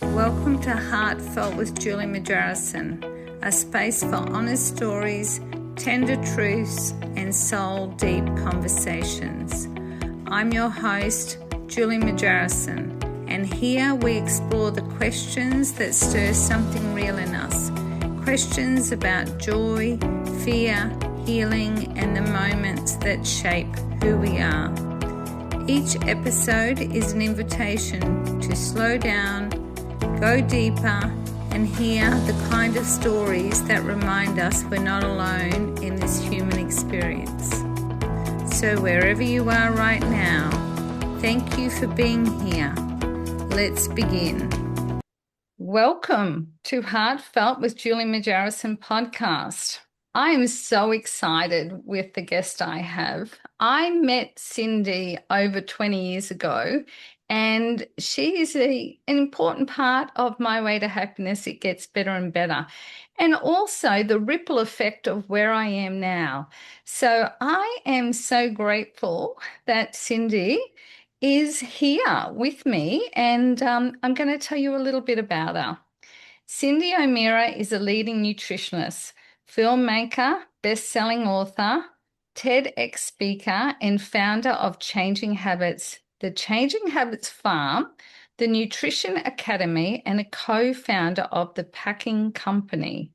Welcome to Heartfelt with Julie Margerison, a space for honest stories, tender truths, and soul-deep conversations. I'm your host, Julie Margerison, and here we explore the questions that stir something real in us. Questions about joy, fear, healing, and the moments that shape who we are. Each episode is an invitation to slow down, go deeper, and hear the kind of stories that remind us we're not alone in this human experience. So wherever you are right now, thank you for being here. Let's begin. Welcome to Heartfelt with Julie Margerison podcast. I am so excited with the guest I have. I met Cyndi over 20 years ago, and she is an important part of my way to happiness. It gets better and better. And also the ripple effect of where I am now. So I am so grateful that Cyndi is here with me, and I'm going to tell you a little bit about her. Cyndi O'Meara is a leading nutritionist, filmmaker, best-selling author, TEDx speaker, and founder of Changing Habits, the Changing Habits Farm, the Nutrition Academy, and a co-founder of the Packing Company.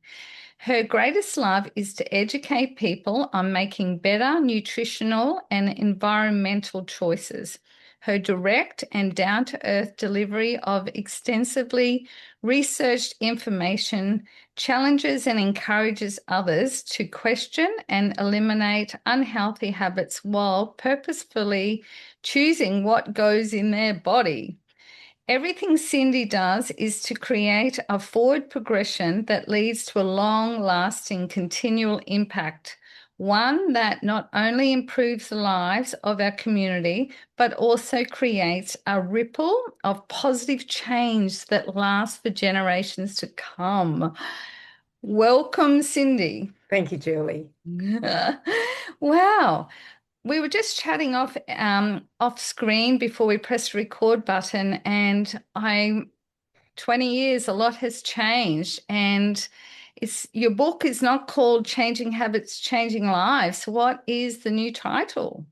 Her greatest love is to educate people on making better nutritional and environmental choices. Her direct and down-to-earth delivery of extensively researched information challenges and encourages others to question and eliminate unhealthy habits while purposefully choosing what goes in their body. Everything Cyndi does is to create a forward progression that leads to a long-lasting continual impact, one that not only improves the lives of our community, but also creates a ripple of positive change that lasts for generations to come. Welcome, Cyndi. Thank you, Julie. Wow. We were just chatting off screen before we pressed the record button, and 20 years, a lot has changed, and your book is not called Changing Habits, Changing Lives. What is the new title?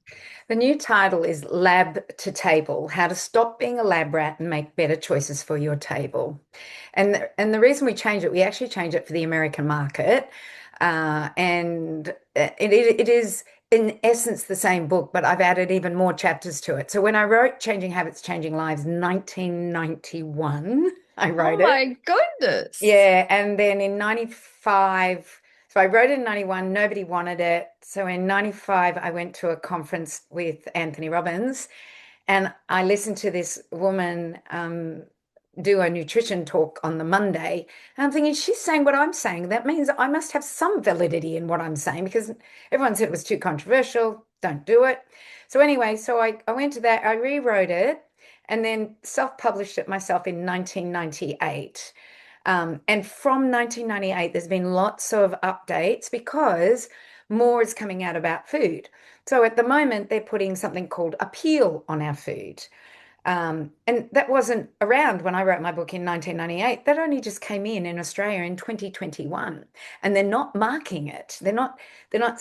The new title is Lab to Table: How to Stop Being a Lab Rat and Make Better Choices for Your Table. And the reason we changed it, we actually changed it for the American market. And it is in essence the same book, but I've added even more chapters to it. So when I wrote Changing Habits, Changing Lives in 1991, I wrote it. Oh my goodness. Yeah, and then in 95, so I wrote it in 91, nobody wanted it. So in 95, I went to a conference with Anthony Robbins, and I listened to this woman do a nutrition talk on the Monday. And I'm thinking, she's saying what I'm saying. That means I must have some validity in what I'm saying, because everyone said it was too controversial. Don't do it. So anyway, so I went to that, I rewrote it, and then self-published it myself in 1998. And from 1998, there's been lots of updates because more is coming out about food. So at the moment, they're putting something called appeal on our food. And that wasn't around when I wrote my book in 1998. That only just came in Australia in 2021. And they're not marking it. They're not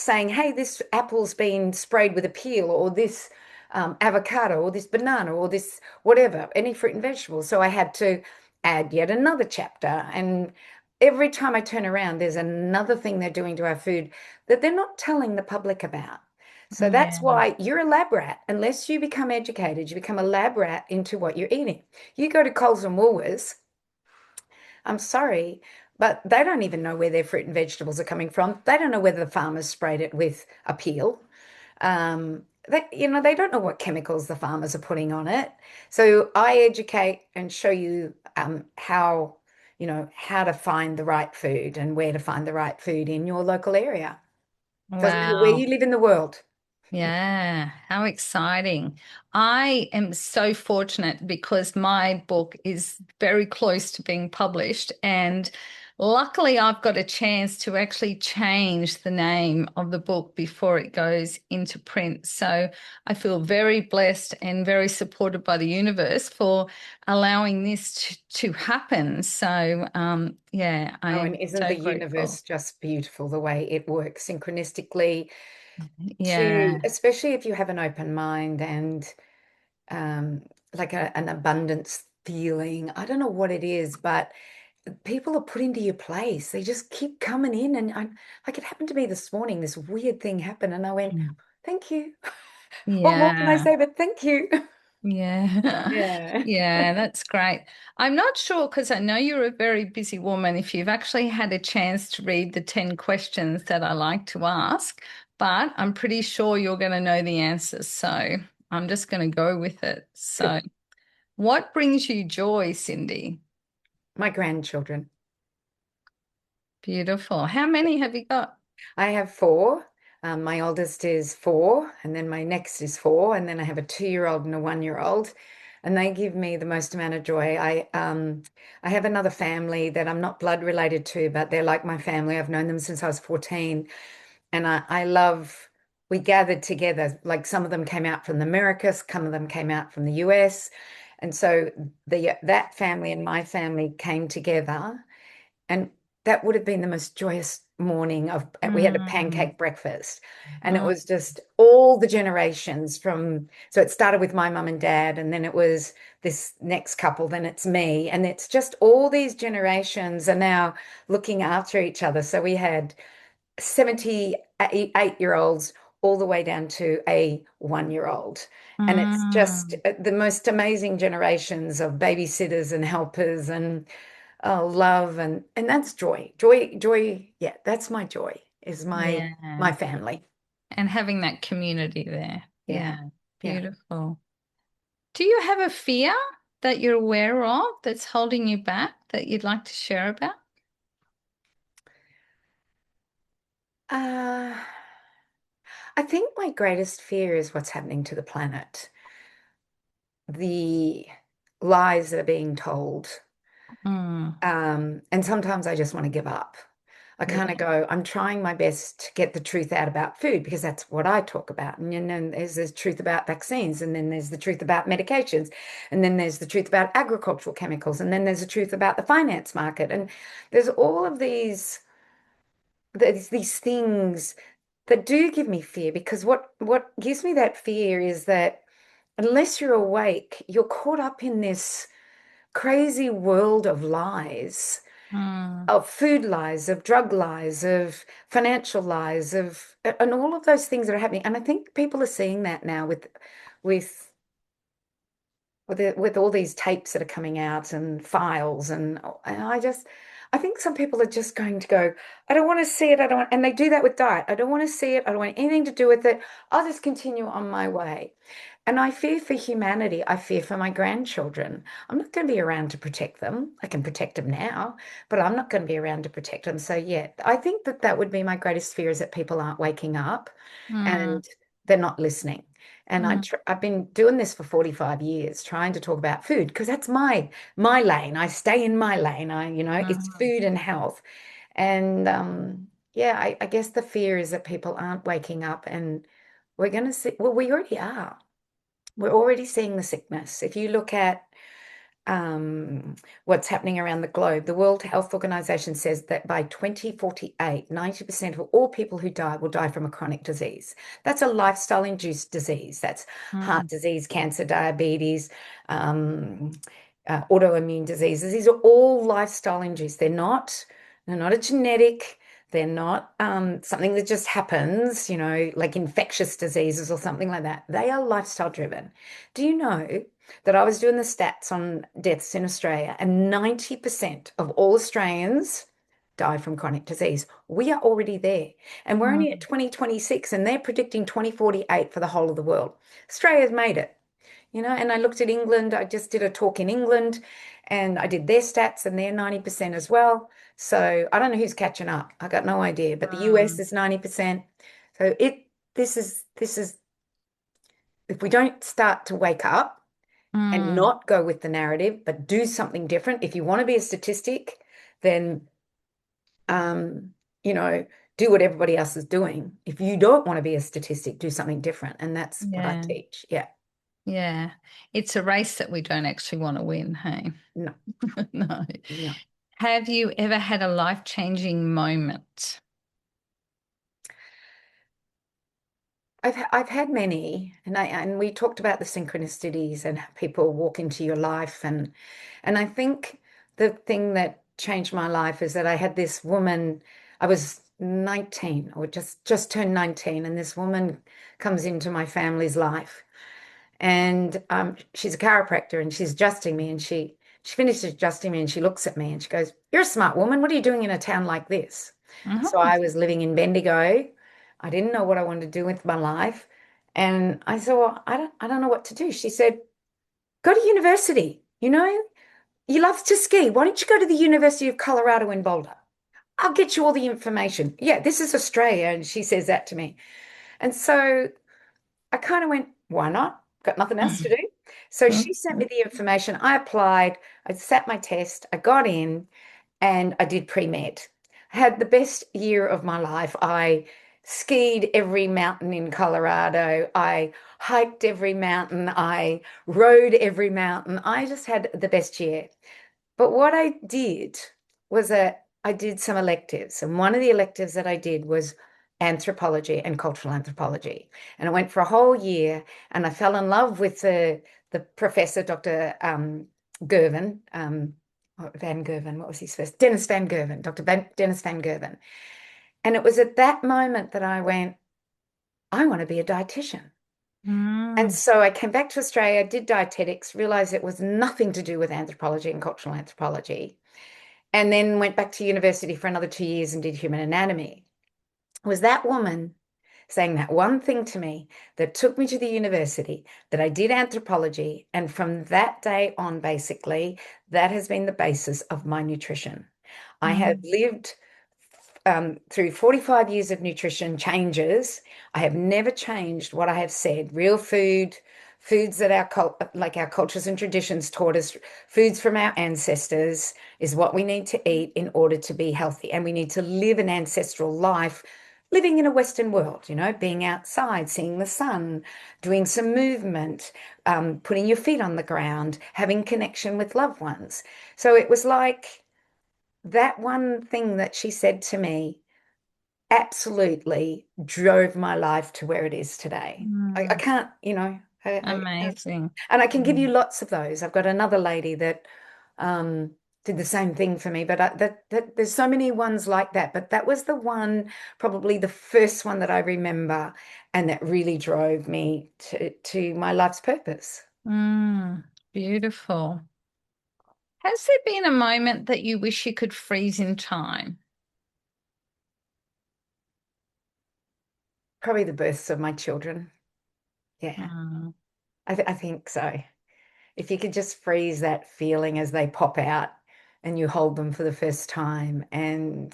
saying, hey, this apple's been sprayed with appeal, or this avocado, or this banana, or this whatever, any fruit and vegetable. So I had to add yet another chapter. And every time I turn around, there's another thing they're doing to our food that they're not telling the public about. So that's why you're a lab rat. Unless you become educated, you become a lab rat into what you're eating. You go to Coles and Woolworths, I'm sorry, but they don't even know where their fruit and vegetables are coming from. They don't know whether the farmers sprayed it with appeal. They don't know what chemicals the farmers are putting on it. So I educate and show you how to find the right food and where to find the right food in your local area. Doesn't matter where Wow. you live in the world. Yeah, how exciting. I am so fortunate because my book is very close to being published. And Luckily, I've got a chance to actually change the name of the book before it goes into print. So I feel very blessed and very supported by the universe for allowing this to happen. So, yeah, I Oh, am and isn't so the grateful. universe just beautiful the way it works synchronistically to, Yeah. especially if you have an open mind and um, like an abundance feeling. I don't know what it is, but people are put into your place. They just keep coming in. And like it happened to me this morning, this weird thing happened, and I went, Mm. thank you. What more can I Yeah. say but thank you? Yeah. Yeah. Yeah, that's great. I'm not sure because I know you're a very busy woman if you've actually had a chance to read the 10 questions that I like to ask, but I'm pretty sure you're going to know the answers. So I'm just going to go with it. So, Good. what brings you joy, Cyndi? My grandchildren. Beautiful. How many have you got? I have four. My oldest is four, and then my next is four, and then I have a 2-year-old and a 1-year-old, and they give me the most amount of joy. I have another family that I'm not blood related to, but they're like my family. I've known them since I was 14, and I love. We gathered together. Like some of them came out from the Americas, some of them came out from the US, and so the that family and my family came together. And that would have been the most joyous morning of we had a Mm, pancake breakfast. And it mm, was just all the generations from so it started with my mum and dad, and then it was this next couple, then it's me. And it's just all these generations are now looking after each other. So we had 78-year-olds all the way down to a 1-year-old. And it's just mm. the most amazing generations of babysitters and helpers and love and that's joy. Joy. Yeah, that's my joy is my Yeah. family. And having that community there. Yeah. Yeah. Yeah. Beautiful. Do you have a fear that you're aware of that's holding you back that you'd like to share about? Uh, I think my greatest fear is what's happening to the planet. The lies that are being told. Mm, And sometimes I just want to give up. I kind yeah. of go, I'm trying my best to get the truth out about food because that's what I talk about. And then there's the truth about vaccines, and then there's the truth about medications, and then there's the truth about agricultural chemicals, and then there's the truth about the finance market. And there's all of these things that do give me fear because what gives me that fear is that unless you're awake, you're caught up in this crazy world of lies, Mm, of food lies, of drug lies, of financial lies, of and all of those things that are happening. And I think people are seeing that now with with all these tapes that are coming out and files and I think some people are just going to go, I don't want to see it, I don't want, and they do that with diet. I don't want to see it, I don't want anything to do with it. I'll just continue on my way. And I fear for humanity. I fear for my grandchildren. I'm not going to be around to protect them. I can protect them now, but I'm not going to be around to protect them. So yeah, I think that that would be my greatest fear is that people aren't waking up mm, and they're not listening. And mm, I've been doing this for 45 years, trying to talk about food because that's my lane. I stay in my lane. It's mm, food and health. And yeah, I guess the fear is that people aren't waking up and we're going to see, well, we already are. We're already seeing the sickness. If you look at what's happening around the globe. The World Health Organization says that by 2048, 90% of all people who die will die from a chronic disease. That's a lifestyle-induced disease. That's heart mm, disease, cancer, diabetes, um, autoimmune diseases. These are all lifestyle-induced. They're not a genetic. They're not something that just happens, like infectious diseases or something like that. They are lifestyle driven. Do you know that I was doing the stats on deaths in Australia, and 90% of all Australians die from chronic disease? We are already there. And we're only at mm, 2026, and they're predicting 2048 for the whole of the world. Australia's made it. And I looked at England. I just did a talk in England and I did their stats and they're 90% as well. So I don't know who's catching up. I got no idea, but the US mm, is 90%. So this is if we don't start to wake up and mm. not go with the narrative, but do something different. If you want to be a statistic, then um, you know, do what everybody else is doing. If you don't want to be a statistic, do something different. And that's what I Yeah. teach. Yeah. Yeah. It's a race that we don't actually want to win, hey? No, No. no. Have you ever had a life-changing moment? I've had many, and we talked about the synchronicities and how people walk into your life, and I think the thing that changed my life is that I had this woman. I was 19 or just turned 19, and this woman comes into my family's life, and she's a chiropractor, and she's adjusting me, and she finishes adjusting me, and she looks at me, and she goes, "You're a smart woman. What are you doing in a town like this?" So Mhm. I was living in Bendigo. I didn't know what I wanted to do with my life. And I said, well, I don't know what to do. She said, go to university. You love to ski. Why don't you go to the University of Colorado in Boulder? I'll get you all the information. Yeah, this is Australia. And she says that to me. And so I kind of went, why not? Got nothing else to do. So she sent me the information. I applied. I sat my test. I got in and I did pre-med. I had the best year of my life. I skied every mountain in Colorado. I hiked every mountain. I rode every mountain. I just had the best year. But what I did was that I did some electives. And one of the electives that I did was anthropology and cultural anthropology. And I went for a whole year and I fell in love with the professor, Dr. Gervin, Van Gerven, what was his first? Dennis Van Gerven, Dennis Van Gerven. And it was at that moment that I went, I want to be a dietitian. And Mm. so I came back to Australia, did dietetics, realized it was nothing to do with anthropology and cultural anthropology, and then went back to university for another 2 years and did human anatomy. It was that woman saying that one thing to me that took me to the university, that I did anthropology. And from that day on, basically, that has been the basis of my nutrition. I have Mm. lived through 45 years of nutrition changes. I have never changed what I have said. Real food, foods that our cultures and traditions taught us, foods from our ancestors is what we need to eat in order to be healthy. And we need to live an ancestral life, living in a Western world, being outside, seeing the sun, doing some movement, putting your feet on the ground, having connection with loved ones. So it was like that one thing that she said to me absolutely drove my life to where it is today. I Mm. can't, I can't. Amazing. And I can give you Mm. lots of those. I've got another lady that did the same thing for me, but that there's so many ones like that. But that was the one, probably the first one that I remember, and that really drove me to my life's purpose. Mm. Beautiful. Has there been a moment that you wish you could freeze in time? Probably the births of my children. Yeah, Mm. I think so. If you could just freeze that feeling as they pop out and you hold them for the first time. And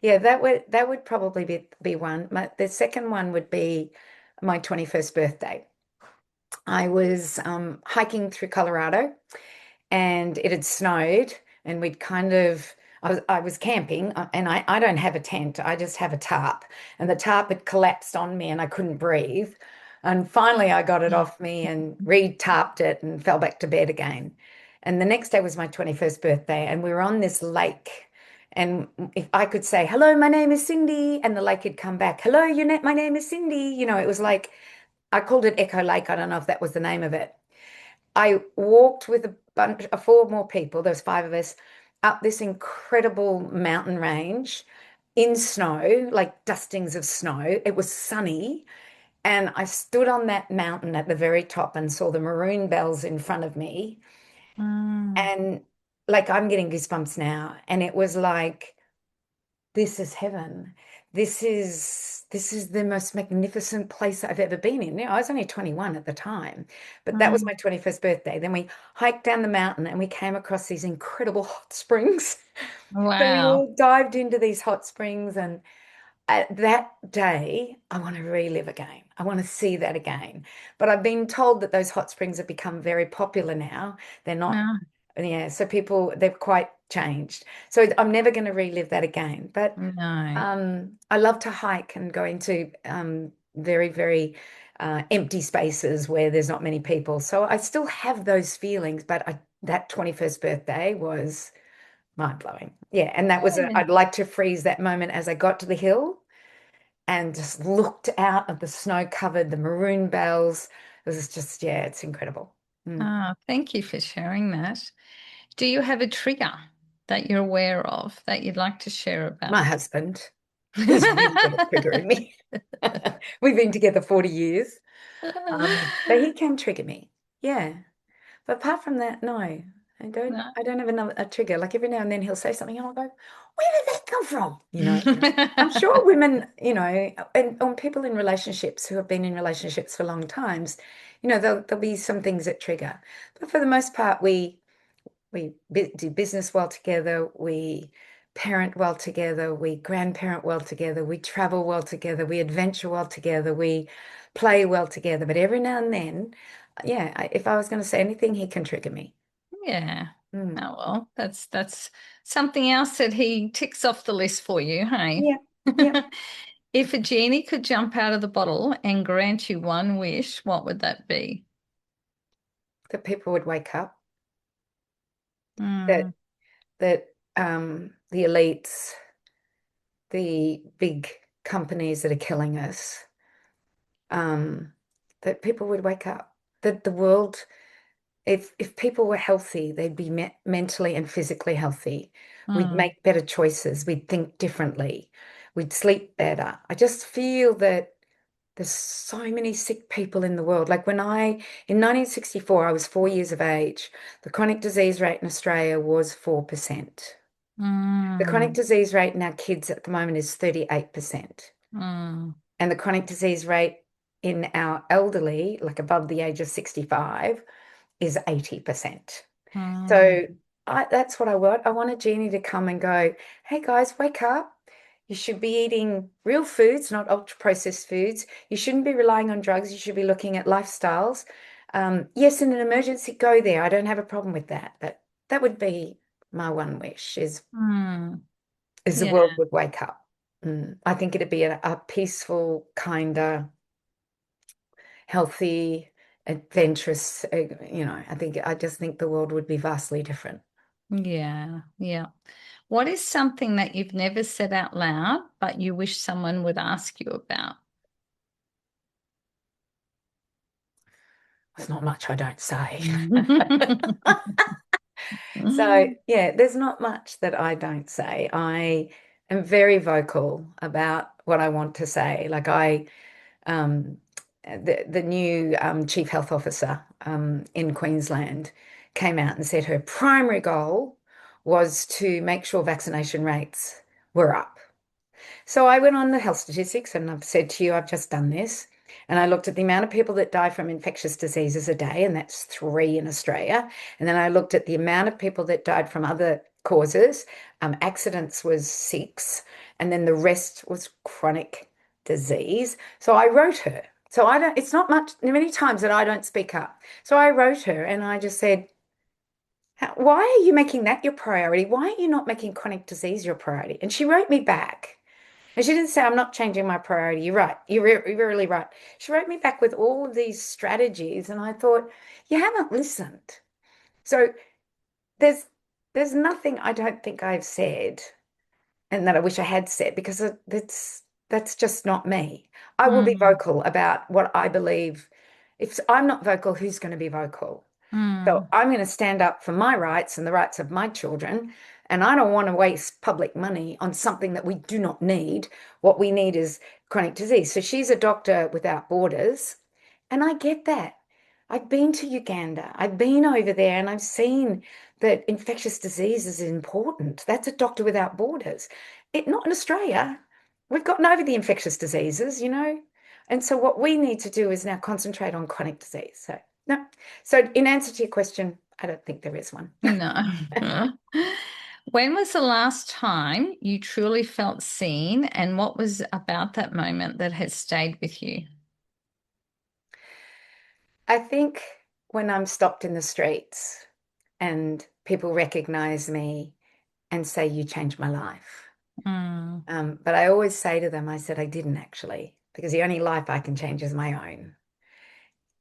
yeah, that would probably be one. The second one would be my 21st birthday. I was hiking through Colorado and it had snowed and we'd kind of I was camping and I don't have a tent, I just have a tarp. And the tarp had collapsed on me and I couldn't breathe. And finally I got it off me and re-tarped it and fell back to bed again. And the next day was my 21st birthday and we were on this lake. And if I could say, hello, my name is Cyndi, and the lake had come back, hello, my name is Cyndi. It was like I called it Echo Lake. I don't know if that was the name of it. I walked with a bunch of four more people, there was five of us, up this incredible mountain range in snow, like dustings of snow. It was sunny. And I stood on that mountain at the very top and saw the maroon bells in front of me. Mm. And like I'm getting goosebumps now. And it was like, this is heaven. This is the most magnificent place I've ever been in. I was only 21 at the time, but that was my Mm. 21st birthday. Then we hiked down the mountain and we came across these incredible hot springs. So we Wow. all dived into these hot springs, and at that day, I want to relive again. I want to see that again. But I've been told that those hot springs have become very popular now. They're not Yeah. yeah, so people, they've quite changed. So I'm never going to relive that again. But No. I love to hike and go into very, very empty spaces where there's not many people. So I still have those feelings, but that 21st birthday was mind-blowing. Yeah, and that was Yeah. I'd like to freeze that moment as I got to the hill and just looked out at the snow-covered, the maroon bells. It was just, yeah, it's incredible. Mm. Ah, thank you for sharing that. Do you have a trigger that you're aware of that you'd like to share My about? husband is really good at triggering me. We've been together 40 years. But he can trigger me. Yeah. But apart from that, no. No. I don't have a trigger. Like every now and then he'll say something and I'll go, where did that come from? I'm sure women, and people in relationships who have been in relationships for long times, there'll be some things that trigger. But for the most part, we do business well together, we parent well together, we grandparent well together, we travel well together, we adventure well together, we play well together. But every now and then, yeah, if I was going to say anything, he can trigger me. Yeah. Mm. Oh well, that's something else that he ticks off the list for you, hey? Yeah, yeah. If a genie could jump out of the bottle and grant you one wish, what would that be? That people would wake up, that Mm, the elites, the big companies that are killing us, um, that people would wake up, that the world. If people were healthy, they'd be mentally and physically healthy. We'd mm, make better choices. We'd think differently. We'd sleep better. I just feel that there's so many sick people in the world. Like in 1964, I was 4 years of age. The chronic disease rate in Australia was 4%. The chronic mm, disease rate in our kids at the moment is 38%. mm, And the chronic disease rate in our elderly, like above the age of 65, is 80%. mm, So that's what I want. I want a genie to come and go, hey guys, wake up. You should be eating real foods, not ultra processed foods. You shouldn't be relying on drugs. You should be looking at lifestyles. Yes, in an emergency, go there. I don't have a problem with that. But that would be my one wish mm. is the Yeah, world would wake up. I think it'd be a peaceful, kinder, healthy, adventurous, I just think the world would be vastly different. yeah, yeah. What is something that you've never said out loud, but you wish someone would ask you about? There's not much I don't say. So, yeah, there's not much that I don't say. I am very vocal about what I want to say. Like um, the new chief health officer in Queensland came out and said her primary goal was to make sure vaccination rates were up. So I went on the health statistics and I've said to you, I've just done this. And I looked at the amount of people that die from infectious diseases a day, and that's 3 in Australia. And then I looked at the amount of people that died from other causes. Accidents was 6, and then the rest was chronic disease. So I wrote her. So I don't, it's not much, many times that I don't speak up. So I wrote her and I just said, why are you making that your priority? Why are you not making chronic disease your priority? And she wrote me back. And she didn't say, I'm not changing my priority. You're right. You're really right. She wrote me back with all of these strategies, and I thought, you haven't listened. So there's there's nothing I don't think I've said and that I wish I had said because that's just not me. I will be Mm, vocal about what I believe. If I'm not vocal, who's going to be vocal? So mm, I'm going to stand up for my rights and the rights of my children. And I don't want to waste public money on something that we do not need. What we need is chronic disease. So she's a doctor without borders. And I get that. I've been to Uganda. I've been over there and I've seen that infectious disease is important. That's a doctor without borders. Not in Australia. We've gotten over the infectious diseases. And so what we need to do is now concentrate on chronic disease. So no. So in answer to your question, I don't think there is one. no. When was the last time you truly felt seen, and what was about that moment that has stayed with you? I think when I'm stopped in the streets and people recognize me and say, you changed my life. Mm. But I always say to them, I said, I didn't actually, because the only life I can change is my own.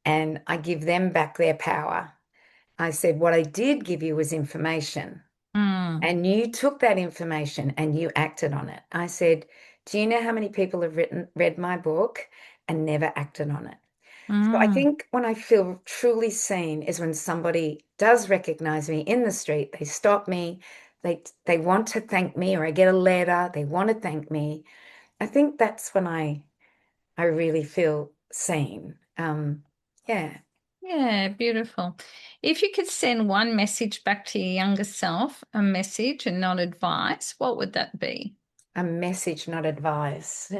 And I give them back their power. I said, what I did give you was information. Mm. And you took that information and you acted on it. I said, do you know how many people have read my book and never acted on it? So I Mm. think when I feel truly seen is when somebody does recognize me in the street, they stop me, they want to thank me, or I get a letter, they want to thank me. I think that's when I really feel seen. Yeah, Yeah, beautiful. If you could send one message back to your younger self, a message and not advice, what would that be? a message, not advice.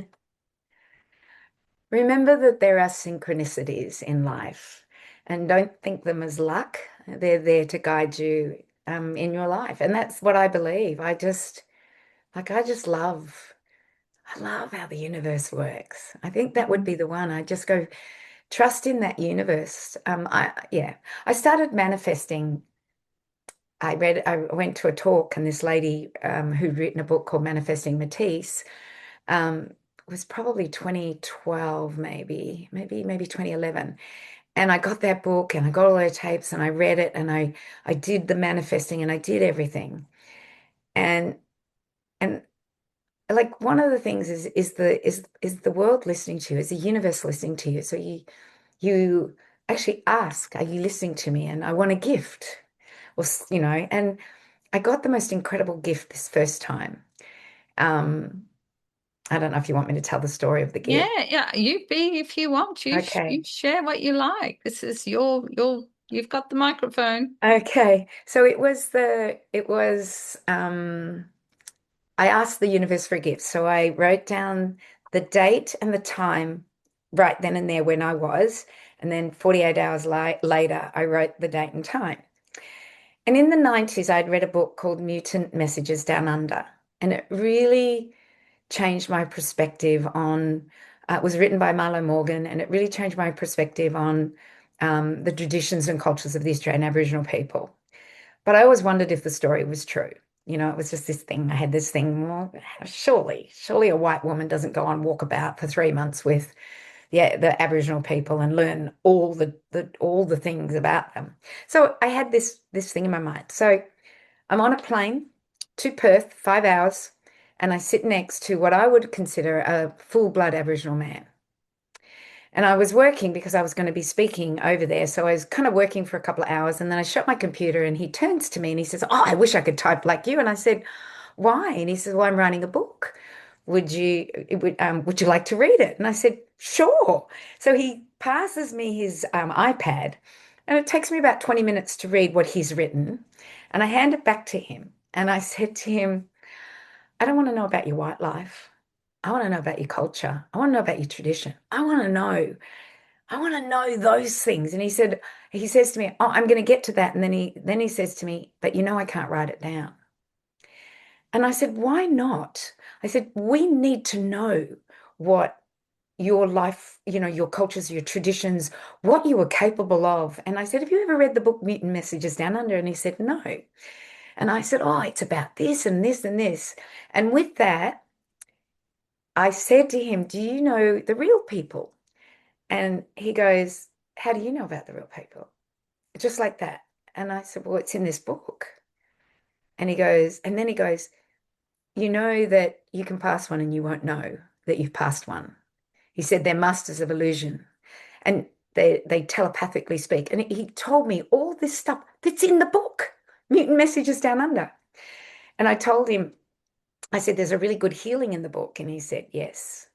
Remember that there are synchronicities in life and don't think them as luck. They're there to guide you in your life. And that's what I believe. I just I love how the universe works. I think that would be the one. I just go trust in that universe. Yeah, I started manifesting. I went to a talk, and this lady who'd written a book called Manifesting Matisse um, was probably 2012, maybe 2011. And I got that book and I got all her tapes and I read it and I did the manifesting and I did everything. And and like one of the things is the world listening to you, is the universe listening to you. So you actually ask, are you listening to me? And I want a gift. Or and I got the most incredible gift this first time. Um, I don't know if you want me to tell the story of the Yeah, gift. yeah, you be if you want. You Okay. share what you like. This is you've got the microphone. Okay. So I asked the universe for a gift. So I wrote down the date and the time right then and there when I was. And then 48 hours later, I wrote the date and time. And in the 90s, I'd read a book called Mutant Messages Down Under. And it really changed my perspective on, it was written by Marlo Morgan, and it really changed my perspective on the traditions and cultures of the Australian Aboriginal people. But I always wondered if the story was true. It was just this thing. I had this thing, well, surely a white woman doesn't go on walkabout for 3 months with the Aboriginal people and learn all the things about them. So I had this thing in my mind. So I'm on a plane to Perth, 5 hours, and I sit next to what I would consider a full-blood Aboriginal man. And I was working because I was going to be speaking over there. So I was kind of working for a couple of hours and then I shut my computer and he turns to me and he says, oh, I wish I could type like you. And I said, why? And he says, well, I'm writing a book. Would you like to read it? And I said, sure. So he passes me his iPad and it takes me about 20 minutes to read what he's written. And I hand it back to him. And I said to him, I don't want to know about your white life. I want to know about your culture. I want to know about your tradition. I want to know those things. And he says to me, oh, I'm going to get to that. And then he says to me, but I can't write it down. And I said, why not? I said, we need to know what your life, your cultures, your traditions, what you were capable of. And I said, have you ever read the book Mutant Messages Down Under? And he said, no. And I said, oh, it's about this and this and this. And with that, I said to him, do you know the real people? And he goes, how do you know about the real people? Just like that. And I said, well, it's in this book. And then he goes, you know that you can pass one and you won't know that you've passed one. He said they're masters of illusion and they telepathically speak. And he told me all this stuff that's in the book, Mutant Messages Down Under. And I told him, I said, there's a really good healing in the book. And he said, yes,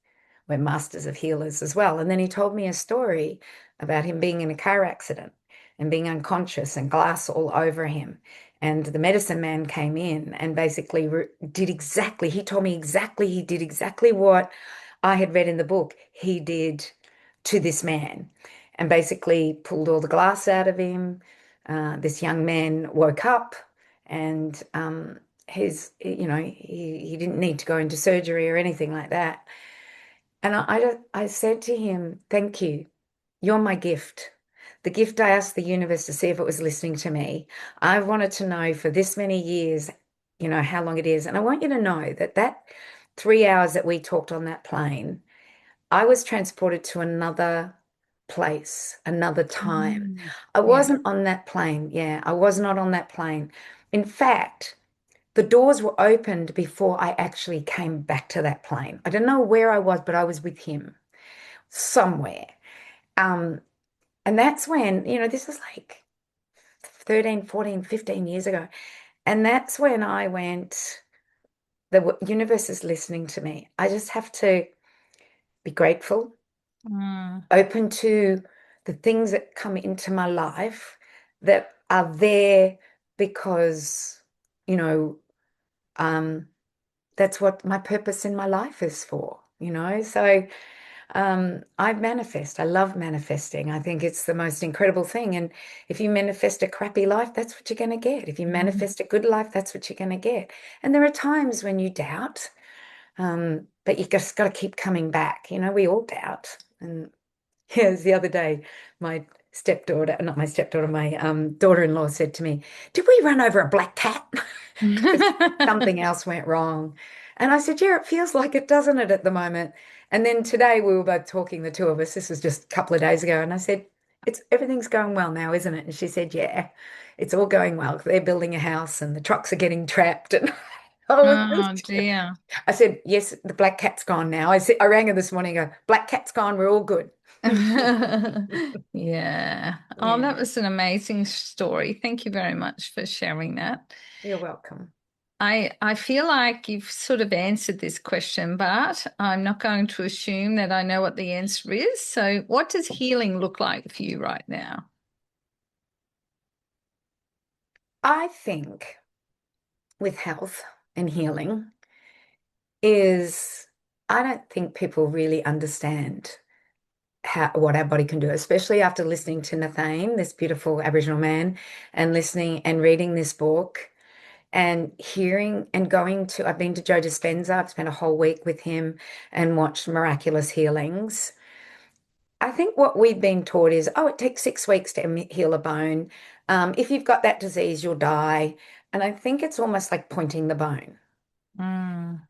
we're masters of healers as well. And then he told me a story about him being in a car accident and being unconscious and glass all over him. And the medicine man came in and basically he told me exactly, he did exactly what I had read in the book. He did to this man and basically pulled all the glass out of him. This young man woke up and he didn't need to go into surgery or anything like that. And I said to him, thank you. You're my gift. the gift I asked the universe to see if it was listening to me. I wanted to know for this many years, how long it is. And I want you to know that that 3 hours that we talked on that plane, I was transported to another place, another time. Mm. I Yeah. wasn't on that plane. Yeah, I was not on that plane. In fact, the doors were opened before I actually came back to that plane. I don't know where I was, but I was with him somewhere. Um, and that's when, this is like 13, 14, 15 years ago. And that's when I went, the universe is listening to me. I just have to be grateful, Mm. open to the things that come into my life that are there because, you know, um, that's what my purpose in my life is for. So I manifest. I love manifesting. I think it's the most incredible thing. And if you manifest a crappy life, that's what you're going to get. If you manifest a good life, that's what you're going to get. And there are times when you doubt, but you just got to keep coming back. We all doubt. And yeah, it was the other day, my stepdaughter, not my stepdaughter, my daughter-in-law said to me, "Did we run over a black cat?" Because something else went wrong. And I said, "Yeah, it feels like it, doesn't it, at the moment?" And then today we were both talking, the two of us. This was just a couple of days ago. And I said, "It's everything's going well now, isn't it?" And she said, "Yeah, it's all going well. They're building a house and the trucks are getting trapped." And Oh dear. I said, "Yes, the black cat's gone now." I rang her this morning, and go, "Black cat's gone, we're all good." Yeah. Oh, that Yeah, was an amazing story. Thank you very much for sharing that. you're welcome. I feel like you've sort of answered this question, but I'm not going to assume that I know what the answer is. So, what does healing look like for you right now? I think with health and healing is I don't think people really understand what our body can do, especially after listening to Nathane, this beautiful Aboriginal man, and listening and reading this book and hearing and I've been to Joe Dispenza. I've spent a whole week with him and watched miraculous healings. I think what we've been taught is, oh, it takes 6 weeks to heal a bone. If you've got that disease, you'll die. And I think it's almost like pointing the bone. Mm,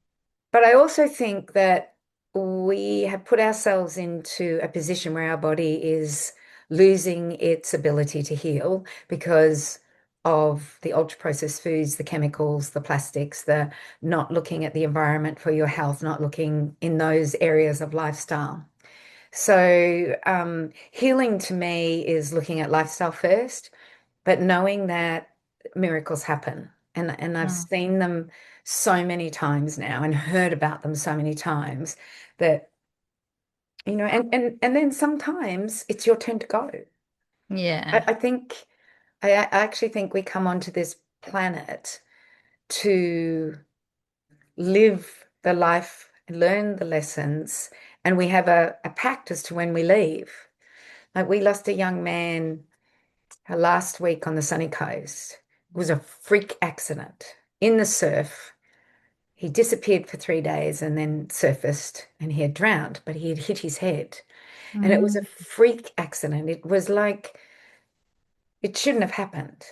But I also think that we have put ourselves into a position where our body is losing its ability to heal because of the ultra processed foods, the chemicals, the plastics, the not looking at the environment for your health, not looking in those areas of lifestyle. So, healing to me is looking at lifestyle first, but knowing that miracles happen. And I've mm. seen them so many times now and heard about them so many times that, and then sometimes it's your turn to go. Yeah. I think, I actually think we come onto this planet to live the life, learn the lessons, and we have a pact as to when we leave. Like we lost a young man last week on the sunny coast. It was a freak accident in the surf. He disappeared for 3 days and then surfaced and he had drowned, but he had hit his head. And it was a Mm, freak accident. It was like it shouldn't have happened.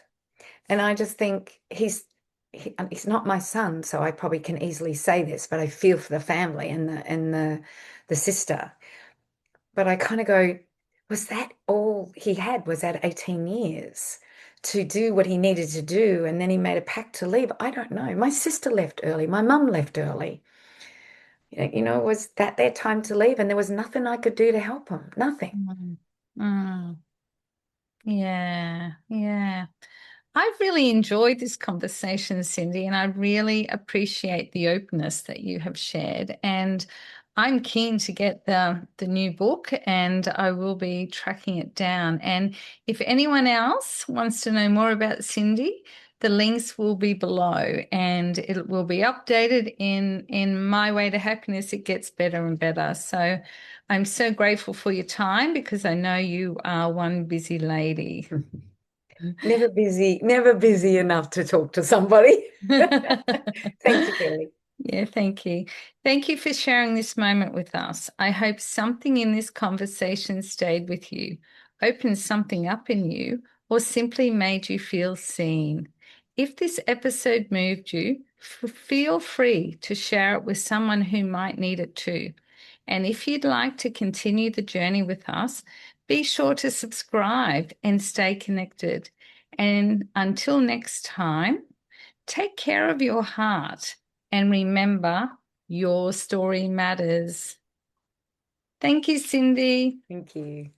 And I just think he's not my son, so I probably can easily say this, but I feel for the family and the sister. But I kind of go, was that all he had? Was that 18 years to do what he needed to do? And then he made a pact to leave. I don't know. My sister left early. My mum left early. Was that their time to leave? And there was nothing I could do to help him. Nothing. mm, mm. Yeah. Yeah. I've really enjoyed this conversation, Cyndi, and I really appreciate the openness that you have shared. And I'm keen to get the new book, and I will be tracking it down. And if anyone else wants to know more about Cyndi, the links will be below, and it will be updated in My Way to Happiness. It gets better and better. So I'm so grateful for your time because I know you are one busy lady. Never busy enough to talk to somebody. Thank you, Kelly. Yeah, thank you. Thank you for sharing this moment with us. I hope something in this conversation stayed with you. opened something up in you, or simply made you feel seen. If this episode moved you, feel free to share it with someone who might need it too. And if you'd like to continue the journey with us, be sure to subscribe and stay connected. And until next time, take care of your heart and remember, your story matters. Thank you, Cyndi. Thank you.